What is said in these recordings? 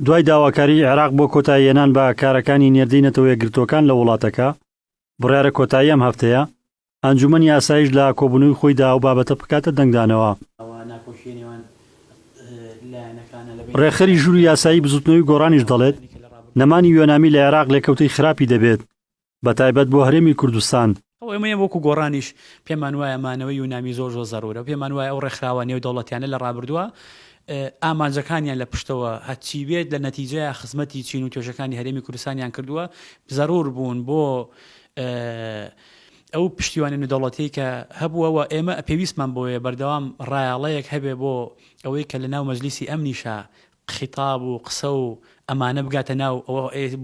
دوای داواکاری عێراق بۆ کۆتاییهێنان بە کارەکانی نێردەی نەتەوە یەکگرتوەکان لە وڵاتەکە بڕیارە کۆتایی ئەم هەفتەیە ئەنجومەنی یاساییش لە کۆبوونەوەی خۆیدا ئەو بابەتە بکاتە دەنگدانەوە. ڕێخەری ژووری یاسایی بزوتنەوەی گۆڕانیش دەڵێت نەمانی یۆنامی لە عێراق لێکەوتەی خراپی دەبێت بەتایبەت بۆ هەرێمی کوردستان. ئەمە وەکو گۆڕانیش پێمان وایە مانەوەی یۆنامی زۆر زەرورە، پێمان وایە ئەو ڕێکخراوە نێو دەوڵەتیانە لە ڕابردووە ئامانجەکانیان لە پشتەوە هەچی بێت لە نەتیجەیە خزمەتی چین و توێژەکانی هەرێمی کوردستانیان کردووە زەرور بوون بۆ ئەو پشتیوانی دەوڵەتی کە هەبووەوە. ئێمە پێویستمان بۆیە بەردەوام ڕایاڵەیەک هەبێ بۆ ئەوەی کە لە ناو مەجلیسی ئەمنیشە خیتاب و قسە و ئەمانە بگاتە ناو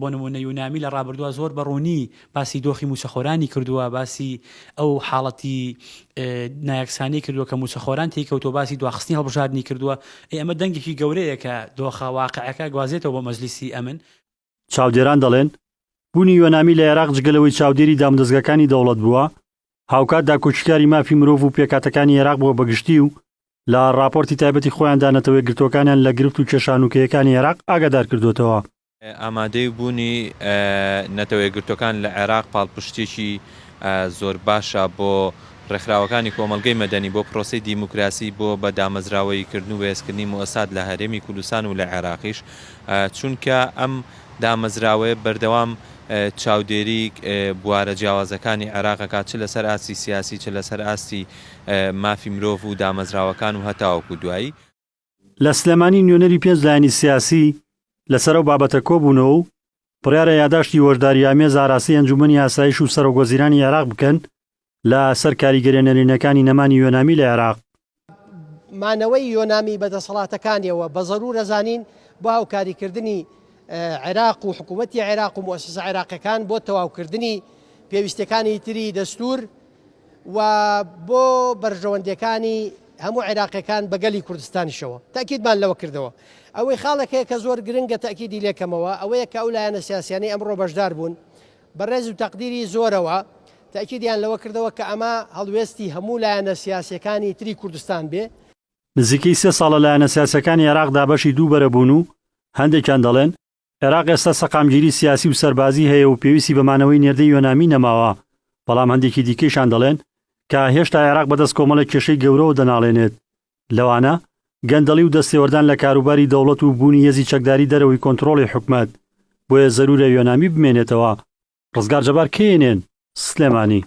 بۆ نمونە یۆنامی لە ڕابردووە زۆر بەڕوونی باسی دۆخی موچەخۆرانی کردووە، باسی ئەو حاڵەتی نایەکسانی کردووە کە موچەخۆران تێکەوتۆ، باسی دواخستنی هەڵبژاردننی کردووە. ئەمە دەنگێکی گەورەیە کە دۆخە واقعەکە گوازێتەوە بۆ مەجلیسی ئەمن. چاودێران دەڵێن بوونی یۆنامی لە عێراق جگەلەوەی چاودێری دامدەستگاکانی دەوڵەت بووە، هاوکات داکۆچکاری مافی مرۆڤ و پێکاتەکانی عێراق بۆ بەگشتی و لە راپۆرتی تایبەتی خۆیان دانەتەوە گرتوەکانیان لە گرفت و کێشانوکەیەکانی عێراق ئاگادار کردوێتەوە. ئامادەی بوونی نەتەوەی گرتوەکان لە عێراق پاڵپشتێکی زۆر باشە بۆ ڕێکخراوەکانی کۆمەلگەی مەدەنی بۆ پرۆسی دیموکراسی بۆ بە دامەزراوەییکردن و بەهێزکردنی مؤسسات لە هەرێمی کوردستان و لە عێراقیش، چونکە ئەم دامەزراوەیە بەردەوام چاودێری بوارە جیاوازەکانی عێراقەکە چ لەسەر ئاستی سیاسی چ لەسەر ئاستی مافی مرۆڤ و دامەزراوەکان و هەتاوەکو دوایی. لە سلێمانی نوێنەری پێنج لایەنی سیاسی لەسەر ئەو بابەتە کۆبوونەوە و بڕیارە یاداشتی وەشداری ئامێز ئاراسی ئەنجومەنی یاساییش و سەرۆکوەزیرانی عێراق بکەن لە سەر کاریگەریە نەرێنەکانی نەمانی یۆنامی لە عێراق. مانەوەی یۆنامی بەدەسەڵاتەکانیەوە بە زەرورە زانین بۆ هاوکاریکردنی عێراق و حکوومەتی عێراق و مؤسسە عێراقیەکان بۆ تەواوکردنی پێویستەکانی تری دەستور و بۆ بەرژەوەندەکانی هەموو عێراقیەکان بەگەلی کوردستانیشەوە. تاکیدمان لەوە کردەوە. ئەوەی خاڵێکەیە کە زۆر گرنگە تاکیدی لێکەمەوە ئەوەیە کە ئەو لایەنە سیاسیانەی ئەمڕۆ بەشدار بوون بەڕێز و تەقدیری زۆرەوە تاکیدیان لەوە کردەوە کە ئەمە هەڵوێستی هەموو لایەنە سیاسیەکانی تری کوردستان بێ. نزیکەی 3 ساڵە لایەنە سیاسەکانی عێراقدا بەشی دوو بەرەبوون و هەندێکیان دەڵێن عێراق ئێستا سەقامگیری سیاسی و سەربازی هەیە و پێویستی بەمانەوەی نێردەی یۆنامی نەماوە، بەڵام هەندێکی دیکەیشان دەڵێن کە هێشتا عێراق بەدەست کۆمەڵێک کێشەی گەورەوە دەناڵێنێت. لەوانە گەندەڵی و دەستێوەردان لە کاروباری دەوڵەت و بوونی هێزی چەکداری دەرەوەی کۆنتڕۆڵی حکومەت بۆیە زەرورە یۆنامی بمێنێتەوە. ڕزگار جەبار کێنێن سلێمانی.